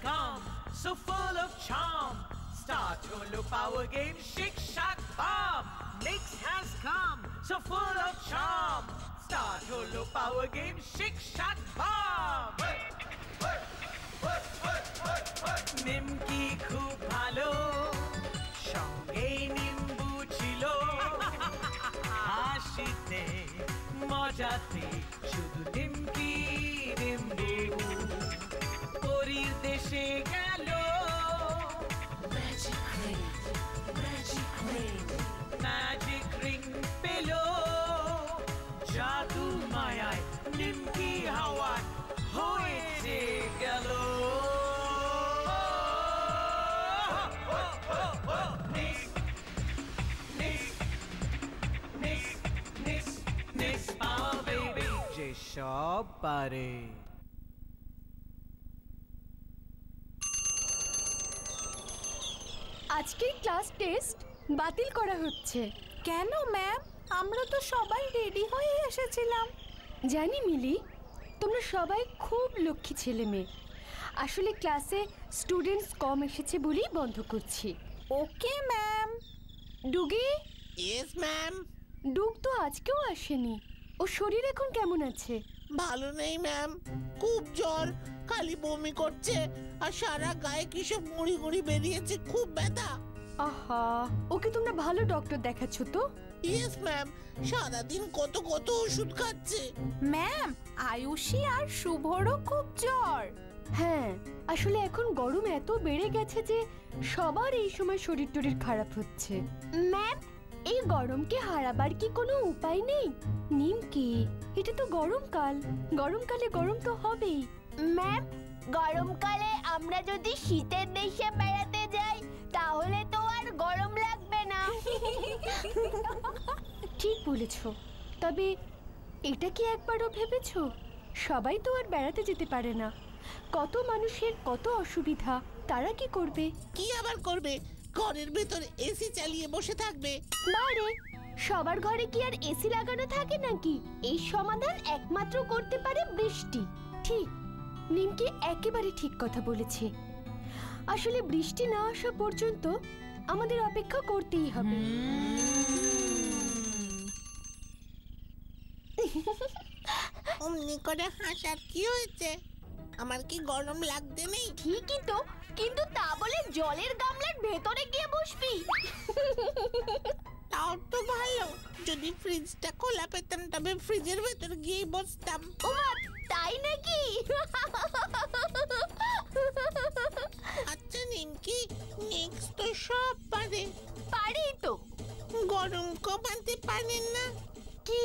come, so full of charm. Start holo power game, shake, shack, bomb. Nix has come, so full of charm. Start holo power game, shake, shack, bomb. নিমকি খুব ভালো, সঙ্গে নিম্বু ছিল। হাসিতে মজাতে শুধু নিমকি নিম্বু। পরীর দেশে গেল ম্যাজিক রিং পেল। জাদু মায়ায় নিমকি হাওয়া হয়েছে গেল। যে সব পারে। আজকের ক্লাস টেস্ট বাতিল করা হচ্ছে। কেন ম্যাম? আমরা তো সবাই রেডি হয়ে এসেছিলাম। জানি মিলি, তোমরা সবাই খুব লক্ষ্মী ছেলে মেয়ে। আসলে ক্লাসে স্টুডেন্টস কম এসেছে বলেই বন্ধ করছি। Okay ma'am. Dugi? Yes ma'am. Dug তো আজকেও আসেনি। ও শরীর এখন কেমন আছে? ভালো নেই ম্যাম, খুব জ্বর, খালি বমি করছে আর সারা গায়ে কিসব মুড়ি মুড়ি বেরিয়েছে, খুব ব্যথা। আহা, ওকে তোমরা ভালো ডক্টর দেখাচ্ছ তো? ইয়েস ম্যাম, সারাদিন কত কত ওষুধ খাচ্ছে। ম্যাম, আয়ুষী আর শুভরও খুব জ্বর। হ্যাঁ, আসলে এখন গরম এত বেড়ে গেছে যে সবার এই সময় শরীর টরীর খারাপ হচ্ছে। ম্যাম, এই গরমকে হারাবার কি কোনো উপায় নেই? নিমকি, এটা তো গরমকাল, গরমকালে গরম তো হবেই। ম্যাম, গরমকালে আমরা যদি শীতের দেশে বেড়াতে যাই তাহলে তো আর গরম লাগবে না। ঠিক বলেছ, তবে এটা কি একবারও ভেবেছো? সবাই তো আর বেড়াতে যেতে পারে না। কত মানুষের কত অসুবিধা, তারা কি করবে? কি আবার করবে? ঘরের ভেতর এসি চালিয়ে বসে থাকবে। বারে, সবার ঘরে কি আর এসি লাগানো থাকে নাকি? এই সমাধান একমাত্র করতে পারে বৃষ্টি। ঠিক, নিমকি একেবারে ঠিক কথা বলেছে। আসলে বৃষ্টি না আসা পর্যন্ত আমাদের অপেক্ষা করতেই হবে। অমনি করে হাসার কি হয়েছে? আমার কি গরম লাগতে নেই? ঠিকই তো, কিন্তু তা বলে জলের গামলার ভেতরে গিয়ে বসবি? তাও তো ভালো, যদি ফ্রিজটা খোলা পেতাম তবে ফ্রিজের ভেতর গিয়ে বসতাম। ওমা, তাই নাকি? আচ্ছা নিমকি, নিক্স তো সব পারে। পারি তো। গরম কমাতে পারেন না? কি?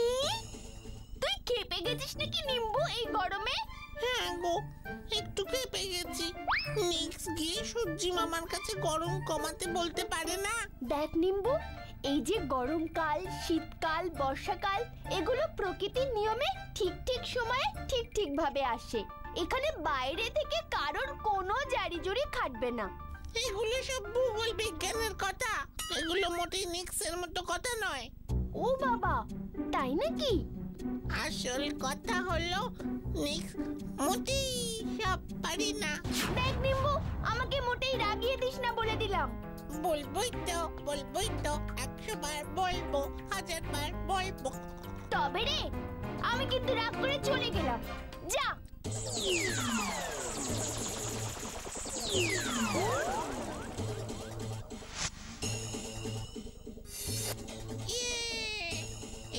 তুই খেপে গেছিস নাকি নিম্বু এই গরমে? হ্যাঁ গো, একটু খেপে গেছি। নিক্স গিয়ে সূর্যি মামার কাছে গরম কমাতে বলতে পারে না? দেখ নিম্বু, এই যে গরমকাল, শীতকাল, বর্ষাকাল, এগুলো প্রকৃতির নিয়মে ঠিক ঠিক সময়ে ঠিক ঠিক ভাবে আসে। এখানে বাইরে থেকে কারোর কোনো জারিজুরি খাটবে না। এগুলো সব ভূগোল বিজ্ঞানের কথা, এগুলো মোটেই নিক্সের মতো কথা নয়। ও বাবা, তাই নাকি? আসল কথা হলো নিক্স মোটেই সব পারি না। দেখ নিম্বু, আমাকে মোটেই রাগিয়ে দিস না বলে দিলাম। বলবোই তো, 100 বার বলবো, 1000 বার বলবো। তবে রে, আমি কিন্তু রাগ করে চলে গেলাম। যা।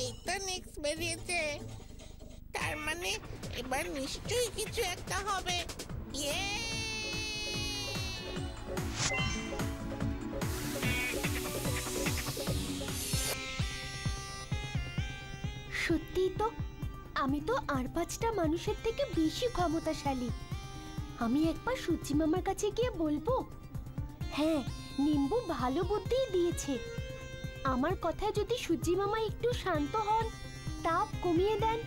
এই তো নিক্স বেরিয়েছে, তার মানে এবার নিশ্চয়ই কিছু একটা হবে। সত্যিই তো, আমি তো আর 5টা মানুষের থেকে বেশি ক্ষমতাশালী। আমি একবার সূর্যি মামার কাছে গিয়ে বলবো, হ্যাঁ, নিম্বু ভালো বুদ্ধি দিয়েছে। আমার কথায় যদি সূর্যি মামা একটু শান্ত হন, তাপ কমিয়ে দেন,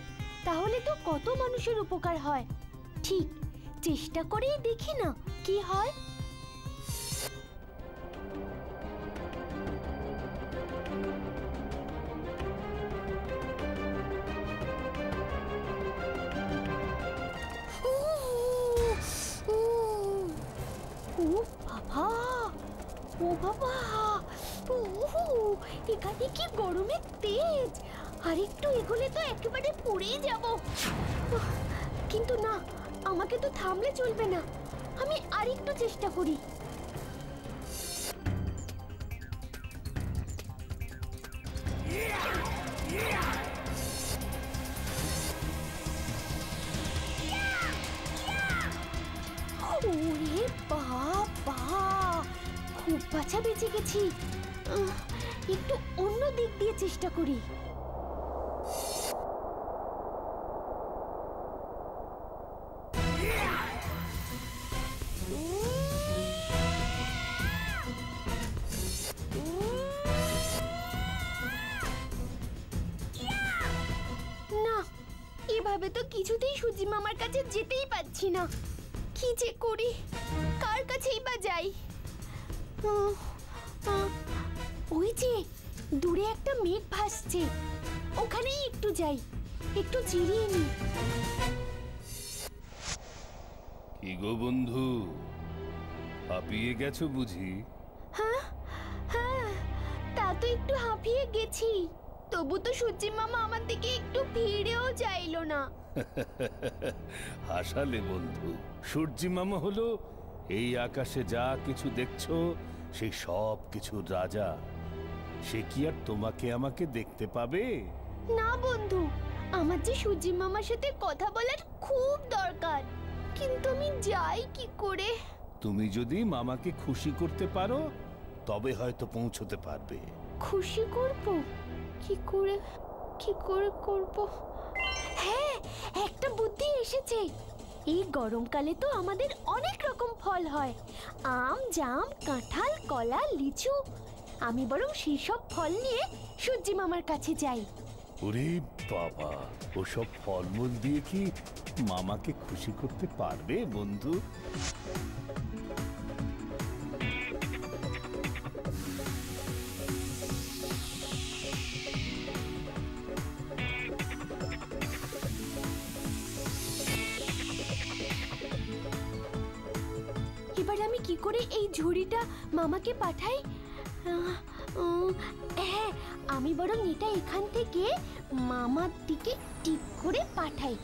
তাহলে তো কত মানুষের উপকার হয়। ঠিক, চেষ্টা করেই দেখি না কি হয়। বাবা, ও বাবা, ওহো, এখানে কি গরমের তেজ! আর একটু এগোলে তো একেবারে পুড়ে যাব। কিন্তু না, আমাকে তো থামলে চলবে না। আমি আরেকটু চেষ্টা করি। ওরে বাবা, খুব বাঁচা বেঁচে গেছি। একটু অন্য দিক দিয়ে চেষ্টা করি। না, এভাবে তো কিছুতেই সূর্যি মামার কাছে যেতেই পারছি না। কি যে করি, কার কাছেই বা যাই? ওই যে দূরে একটা মেঘ ভাসছে, ওখানেই একটু যাই, একটু জিরিয়ে নি। কি গো বন্ধু, হাঁপিয়ে গেছো বুঝি? হ্যাঁ হ্যাঁ, তা তো একটু হাঁপিয়ে গেছি। তবু তো সূর্যি মামা আমার দিকে একটু ফিরেও চাইলো না। হাসালে বন্ধু। সূর্যি মামা হলো এই আকাশে যা কিছু দেখছো সেই সব কিছুর রাজা। সে কি আর তোমাকে আমাকে দেখতে পাবে? না বন্ধু, আমার যে সূর্যি মামার সাথে কথা বলার খুব দরকার, কিন্তু আমি যাই কি করে? তুমি যদি মামাকে খুশি করতে পারো তবে হয়তো পৌঁছতে পারবে। খুশি করব? কি করে করব? হ্যাঁ, একটা বুদ্ধি এসেছে। এই গরমকালে তো আমাদের অনেক রকম ফল হয়, আম, জাম, কাঁঠাল, কলা, লিচু। আমি বরং সেই সব ফল নিয়ে সূর্যি মামার কাছে যাই। ওরে বাবা, ওসব ফলমূল দিয়ে কি মামাকে খুশি করতে পারবে বন্ধু? এবার আমি কি করে এই ঝুড়িটা মামাকে পাঠাই? হ্যাঁ, আমি বরং এটা এখান থেকে মামার দিকে ঠিক করে পাঠাই।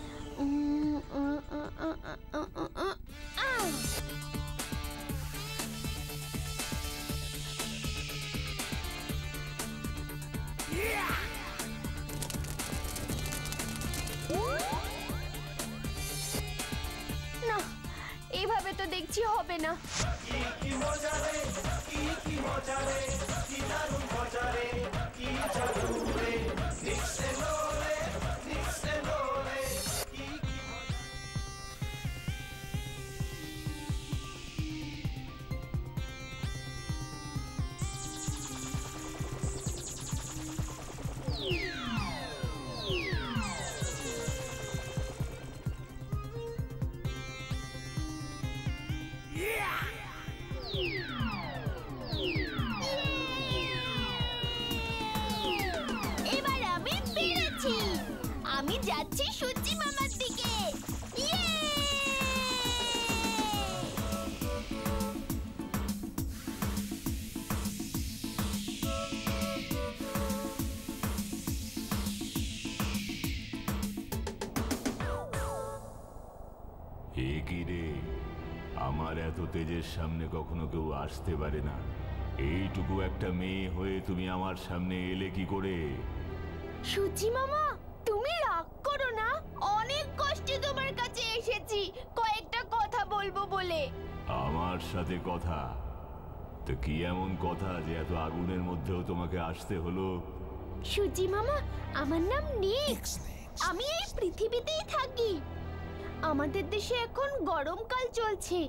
না, এইভাবে তো দেখছি হবে না। এবার আমি পেরেছি। আমি যাচ্ছি সূর্যি মামার দিকে। এ কি রে, আমার এত তেজের সামনে কখনো কেউ আসতে পারে না। এইটুকু একটা মেয়ে হয়ে তুমি আমার সামনে এলে কি করে? সূর্যি মামা, তুমি রাগ করো না। অনেক কষ্টে তোমার কাছে এসেছি কয়েকটা কথা বলবো বলে। আমার সাথে কথা? তো কি এমন কথা যে এত আগুনের মধ্যেও তোমাকে আসতে হলো? সূর্যি মামা, আমার নাম নিক। আমি এই পৃথিবীতেই থাকি। আমাদের দেশে এখন গরমকাল চলছে,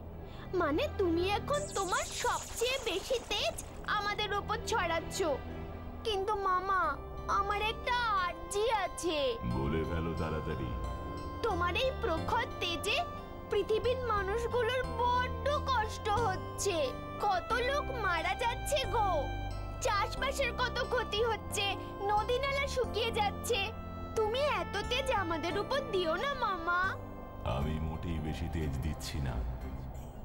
মানে তুমি এখন তোমার সবচেয়ে বেশি তেজ আমাদের উপর ছড়াচ্ছ। কিন্তু মামা, আমার একটা আর্জি আছে। বলে ফেলো তাড়াতাড়ি। তোমার এই প্রখর তেজে পৃথিবীর মানুষগুলোর বড্ড কষ্ট হচ্ছে। কত লোক মারা যাচ্ছে গো, চাষবাসের কত ক্ষতি হচ্ছে, নদী নালা শুকিয়ে যাচ্ছে। তুমি এত তেজ আমাদের উপর দিও না মামা। আমি মোটেই বেশি তেজ দিচ্ছি না।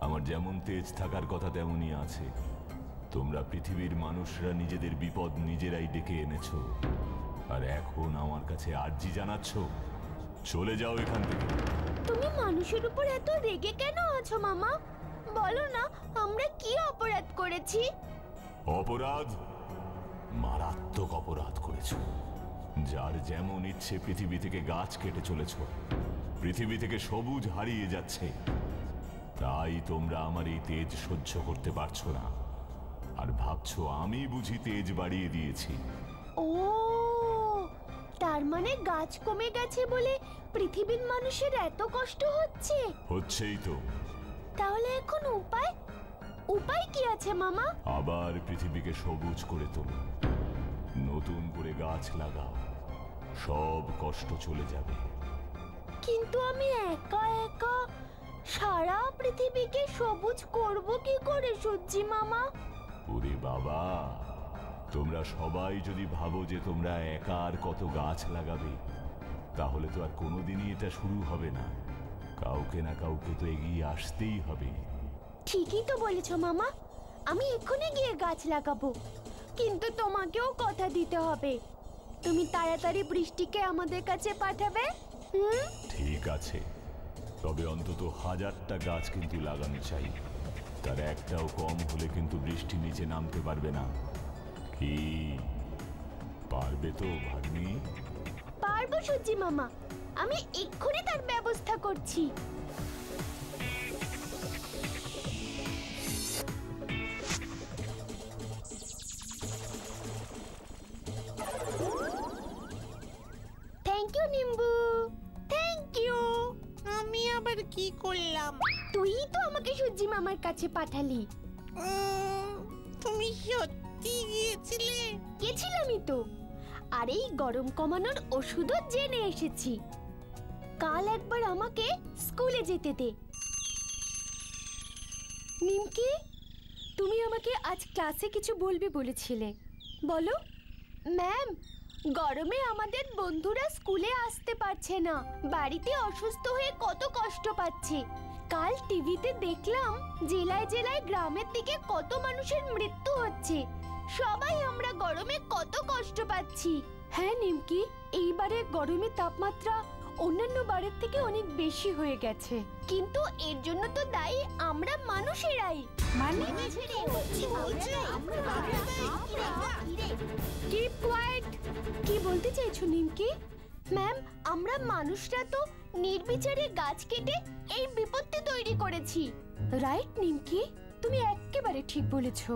আমার যেমন তেজ থাকার কথা তেমনই আছে। তোমরা পৃথিবীর মানুষরা নিজেদের বিপদ নিজেরাই ডেকে এনেছো, আর এখন আমার কাছে আর্জি জানাচ্ছ? চলে যাও এখান থেকে। তুমি মানুষের উপর এত রেগে কেন আছো মামা? বলো না আমরা কি অপরাধ করেছি? অপরাধ? মারাত্মক অপরাধ করেছো। যার যেমন ইচ্ছে পৃথিবী থেকে গাছ কেটে চলেছ, পৃথিবী থেকে সবুজ হারিয়ে যাচ্ছে। তাই তোমরা আমার এই তেজ সহ্য করতে পারছো না, আর ভাবছো আমি বুঝি তেজ বাড়িয়ে দিয়েছি। ও, তার মানে গাছ কমে গেছে বলে পৃথিবীর মানুষের এত কষ্ট হচ্ছে? হচ্ছেই তো। তাহলে এখন উপায়? উপায় কি আছে মামা? আবার পৃথিবীকে সবুজ করে তোলো, নতুন করে গাছ লাগাও, সব কষ্ট চলে যাবে। কিন্তু আমি একা একা সারা পৃথিবীকে সবুজ করব কি করে সূর্যি মামা? ওরে বাবা, তোমরা সবাই যদি ভাবো যে তোমরা একা আর কত গাছ লাগাবে, তাহলে তো আর কোনোদিনই এটা শুরু হবে না। কাউকে না কাউকে তো এগিয়ে আসতেই হবে। ঠিকই তো বলেছো মামা, আমি এক্ষুনি গিয়ে গাছ লাগাবো। কিন্তু তোমাকেও কথা দিতে হবে, তুমি তাড়াতাড়ি বৃষ্টিকে আমাদের কাছে পাঠাবে। ঠিক আছে, তবে অন্তত 1000টা গাছ কিন্তু লাগানো চাই। তার একটাও কম হলে কিন্তু বৃষ্টি নিচে নামতে পারবে না। কি পারবে তো ভাগ্নি? পারবো সূর্যি মামা, আমি এক্ষুনি তার ব্যবস্থা করছি। Thank you Nimbu, thank you. আমি আবার কি করলাম? তুই তো আমাকে সূর্যি মামার কাছে পাঠালি। তুমি সত্যি গিয়েছিলে? গেছিলামই তো, আর এই গরম কমানোর ওষুধও জেনে এসেছি। কাল একবার আমাকে স্কুলে যেতে দে। নিমকি, তুমি আমাকে আজ ক্লাসে কিছু বলবে বলেছিলে, বলো। ম্যাম, গরমে আমাদের বন্ধুরা স্কুলে আসতে পারছে না, বাড়িতে অসুস্থ হয়ে কত কষ্ট পাচ্ছে। কাল টিভিতে দেখলাম জেলায় জেলায় গ্রামের দিকে কত মানুষের মৃত্যু হচ্ছে। সবাই আমরা গরমে কত কষ্ট পাচ্ছি। হ্যাঁ নিমকি, এইবারে গরমের তাপমাত্রা অন্যান্য বারের থেকে অনেক বেশি হয়ে গেছে, কিন্তু এর জন্য তো দায়ী আমরা মানুষেরাই। মানে কিপ কোয়াইট। কি বলতে চাইছো নিমকি? ম্যাম, আমরা মানুষরা তো নির্বিচারে গাছ কেটে এই বিপত্তি তৈরি করেছি। রাইট নিমকি, তুমি একেবারে ঠিক বলেছো।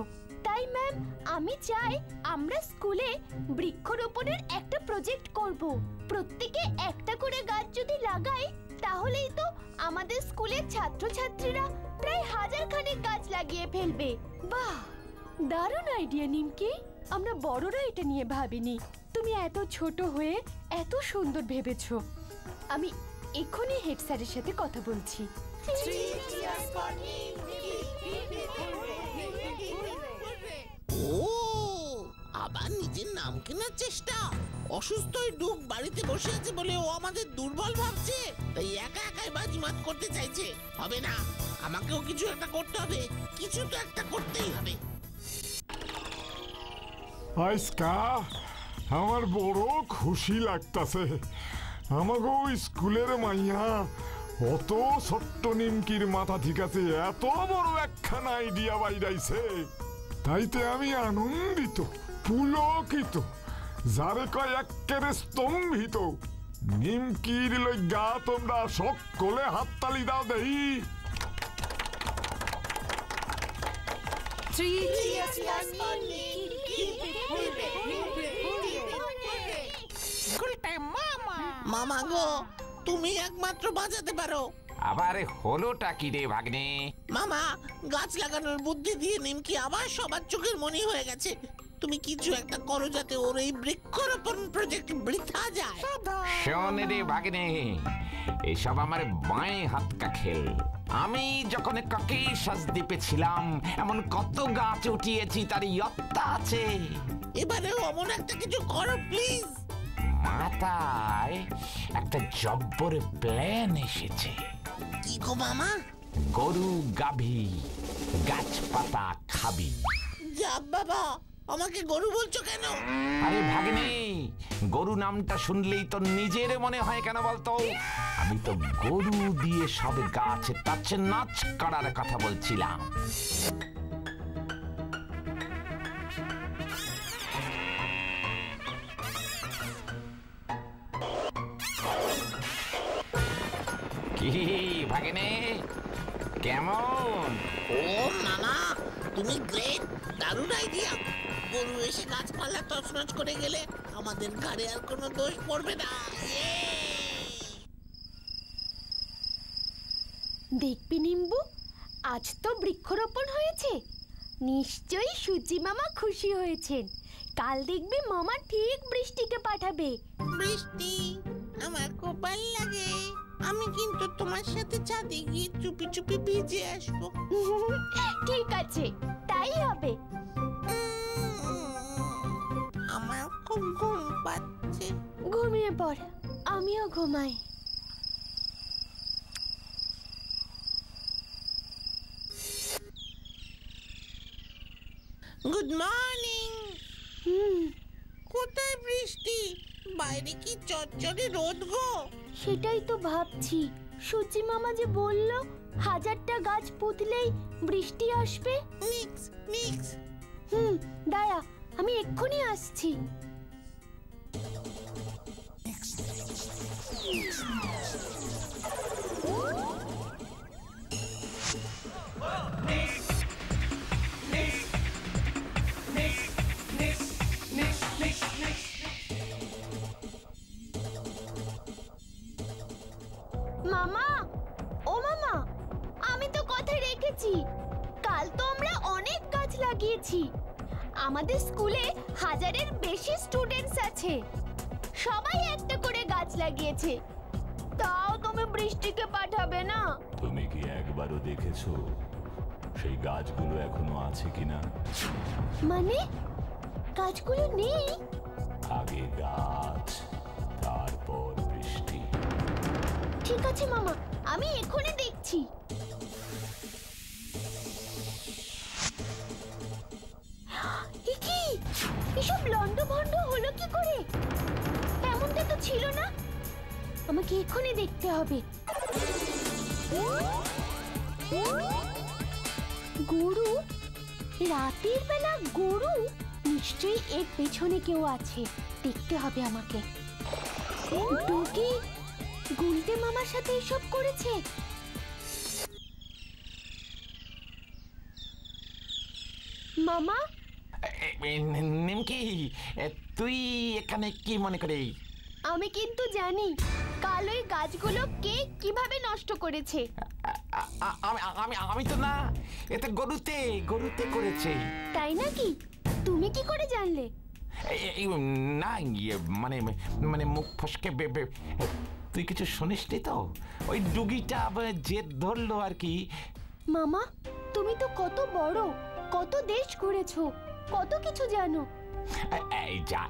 তাই ম্যাম, আমি চাই আমরা স্কুলে বৃক্ষরোপণের একটা প্রজেক্ট করব। প্রত্যেকে একটা করে গাছ যদি লাগাই, তাহলেই তো আমাদের স্কুলের ছাত্রছাত্রীরা প্রায় 1000 খানেক গাছ লাগিয়ে ফেলবে। বাহ, দারুণ আইডিয়া নিমকি। আমরা বড়রা এটা নিয়ে ভাবিনি, তুমি এত ছোট হয়ে এত সুন্দর ভেবেছো। আমি এখনই হেড স্যারের সাথে কথা বলছি। ও, আবার নিজের নাম কেনার চেষ্টা। অসুস্থ ডুব বাড়িতে বসে আছে বলে ও আমাদের দুর্বল ভাবছে, তাই একা একাই বাজিমাত করতে চাইছে। হবে না, আমাকেও কিছু একটা করতে হবে, কিছু তো একটা করতেই হবে। আজকা আমার বড় খুশি লাগতাছে। আমাকে স্কুলের মাইয়া অত ছোট্ট নিমকির মাথা ঠিক আছে এত বড় একখানা আইডিয়া বাইরাইছে। তাইতে আমি আনন্দিত, পুলকিত, যারে কয় এক্কেরে স্তম্ভিত। নিমকির লইগা তোমরা সকলে হাততালি দাও দেই। মামা গো, তুমি একমাত্র বাঁচাতে পারো। আবার হলোটা কি রে ভাগ্নে? মামা, গাছ লাগানোর বুদ্ধি দিয়ে নিমকি আবার সবার চোখের মনি হয়ে গেছে। তুমি কিছু একটা করো যাতে ওর এই বৃক্ষরোপণ প্রজেক্ট বৃথা যায়। শোন রে ভাগ্নে, এসব আমার বাঁয়ে হাতকা খেল। আমি যখন ককেশাস দ্বীপে ছিলাম, এমন কত গাছ উঠিয়েছি তার ইয়ত্তা আছে। এবারেও অমন একটা কিছু করো প্লিজ। মাথায় একটা জব্বর প্ল্যান এসেছে। কি গো মামা? গরু গাভী গাছপাতা খাবি। যা বাবা, আমাকে গরু বলছো কেন? আরে ভাগ্নে, গরু নামটা শুনলেই তো নিজের মনে হয় কেন বলতো? আমি তো গরু দিয়ে সব গাছ টাচ নাচ করার কথা বলছিলাম। কি ভাগ্নে, কেমন? ও মামা, তুমি গ্রেট, দারুণ আইডিয়া। গরু এসে গাছপালা তছনছ করে গেলে আমাদের ঘাড়ে আর কোনো দোষ পড়বে না। দেখবি নিম্বু, আজ তো বৃক্ষরোপণ হয়েছে, নিশ্চয়ই সূর্যি মামা খুশি হয়েছেন। কাল দেখবি মামা ঠিক বৃষ্টিকে পাঠাবে। বৃষ্টি আমার খুব ভালো লাগে। আমি কিন্তু তোমার সাথে ছাদে গিয়ে চুপি চুপি ভিজে আসবো। ঠিক আছে, তাই হবে। আমার খুব ঘুম পাচ্ছে। ঘুমিয়ে পড়, আমিও ঘুমাই। Good morning. কোথায় বৃষ্টি? বাইরে কি চটচটে রোদ গো। সেটাই তো ভাবছি, সূর্যি মামা যে বলল 1000টা গাছ পুঁতলেই বৃষ্টি আসবে। Mix mix. দাঁড়া, আমি এক্ষুনি আসছি। মামা, ও মামা, আমি তো কথা রেখেছি। কাল তো আমরা অনেক গাছ লাগিয়েছি। আমাদের স্কুলে 1000-এর বেশি স্টুডেন্টস আছে, সবাই একটা করে গাছ লাগিয়েছে। তাও তুমি বৃষ্টিকে পাঠাবে না? তুমি কি একবারও দেখেছো সেই গাছগুলো এখনো আছে কিনা? মানে গাছগুলো নেই? আগে গাছ, তারপর বৃষ্টি। ঠিক আছে মামা, আমি এখনই দেখছি। কি এসব লন্ডভন্ড হলো কি করে? এমনটা তো ছিল না। আমাকে এখনই দেখতে হবে। গরু, রাতের বেলা গরু, নিশ্চয়ই এর পেছনে কেউ আছে। দেখতে হবে আমাকে। ডুগি গুলটে মামার সাথে এসব করেছে। মামা, নিমকি, তুই এখানে কি মনে করে? আমি কিন্তু জানি কাল ওই গাছগুলো কে কিভাবে নষ্ট করেছে। আমি তো না, এতে গরুতে গরুতে করেছে। তাই নাকি? তুমি কি করে জানলে? না, মানে মানে মুখ ফসকে তুই কিছু শুনিসনি তো? ওই ডুগিটা জেদ ধরলো আর কি। মামা, তুমি তো কত বড়, কত দেশ ঘুরেছো, কত কিছু জানো। এই যা,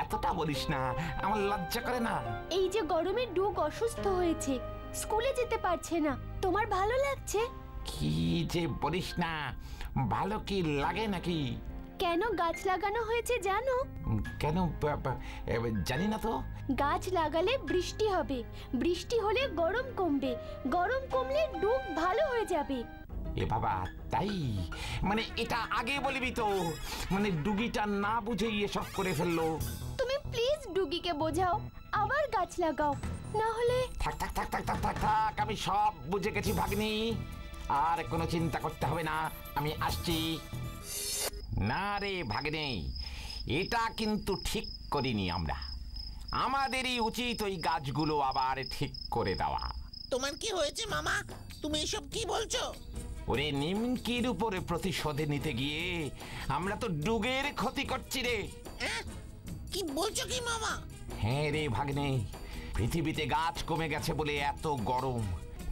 এতটা বলিস না, আমার লজ্জা করে না। এই যে গরমে ডুগ অসুস্থ হয়েছে, স্কুলে যেতে পারছে না, তোমার ভালো লাগছে? কি যে বলিস না, ভালো কি লাগে নাকি? কেন গাছ লাগানো হয়েছে জানো? কেন জানি না তো। গাছ লাগালে বৃষ্টি হবে, বৃষ্টি হলে গরম কমবে, গরম কমলে ডুগ ভালো হয়ে যাবে। এ বাবা, তাই? মানে এটা আগে বলবি তো, মানে ডুগিটা না বুঝেই এসব করে ফেললো। তুমি প্লিজ ডুগিকে বোঝাও, আবার গাছ লাগাও, না হলে। থাক থাক থাক থাক থাক থাক থাক, আমি সব বুঝে গেছি ভাগ্নি, আর কোনো চিন্তা করতে হবে না, আমি আসছি। না রে ভাগ্নে, এটা কিন্তু ঠিক করিনি আমরা। আমাদেরই উচিত ওই গাছগুলো আবার ঠিক করে দেওয়া। তোমার কি হয়েছে মামা? তুমি এসব কি বলছো? ওরে নিমকির উপরে প্রতিশোধ নিতে গিয়ে আমরা তো ডুগের ক্ষতি করছি রে। কি বলছো কি মামা? হ্যাঁ রে ভাগ্নে, পৃথিবীতে গাছ কমে গেছে বলে এত গরম।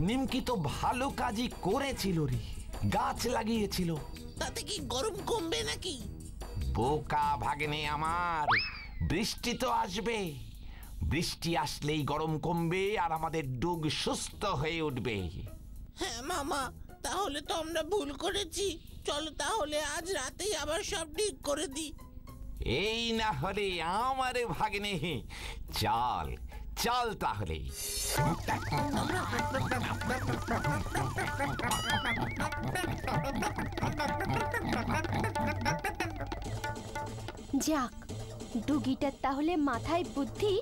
নিমকি তো ভালো কাজই করেছিল রে, গাছ লাগিয়েছিল। তাতে কি গরম কমবে নাকি? বোকা ভাগ্নে আমার, বৃষ্টি তো আসবে, বৃষ্টি আসলেই গরম কমবে আর আমাদের ডুগ সুস্থ হয়ে উঠবে। হ্যাঁ মামা, তাহলে তো আমরা ভুল করেছি। চলো তাহলে আজ রাতেই আবার সব ঠিক করে দিই। এই না হলে আমারে ভাগ্নে, চল চল তাহলে। যাক, ডুগিটার তাহলে মাথায় বুদ্ধি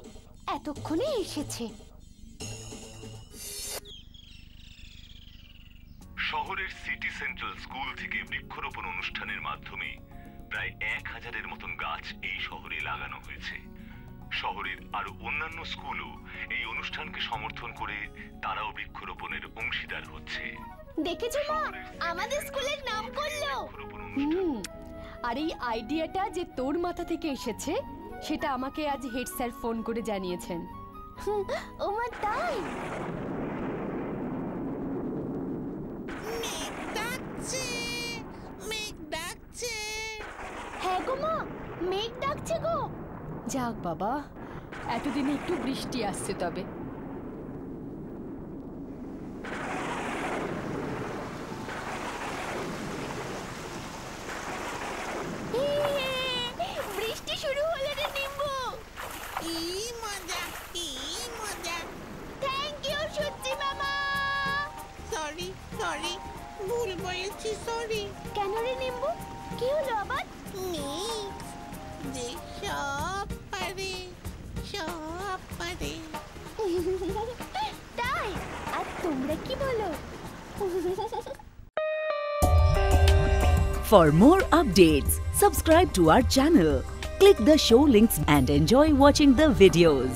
এতক্ষণে এসেছে। শহরের সিটি সেন্ট্রাল স্কুল থেকে বৃক্ষরোপণ অনুষ্ঠানের মাধ্যমে প্রায় 1000-এর মতন গাছ এই শহরে লাগানো হয়েছে। শহরের আরো অন্যান্য স্কুলও এই অনুষ্ঠানকে সমর্থন করে তারাও বৃক্ষরোপণের অংশীদার হচ্ছে। দেখেছো মা, আমাদের স্কুলের নাম করলো। আর এই আইডিয়াটা যে তোর মাথা থেকে এসেছে সেটা আমাকে আজ হেড স্যার ফোন করে জানিয়েছেন। ও মা, তাই? মেঘ ডাকছে, মেঘ ডাকছে। হ্যাঁ গো মা, মেঘ ডাকছে গো। যাক বাবা, এতদিনে একটু বৃষ্টি আসছে তবে। বৃষ্টি শুরু হলো রে নিম্বু। কি মজা, কি মজা। থ্যাংক ইউ সত্যি মামা। সরি সরি, ভুল বলেছি, সরি। কেন রে নিম্বু, কি হলো আবার? মেঘ যে সব পারে, সব পারে। তাই? আর তোমরা কি বলো? For more updates, subscribe to our channel, click the show links and enjoy watching the videos.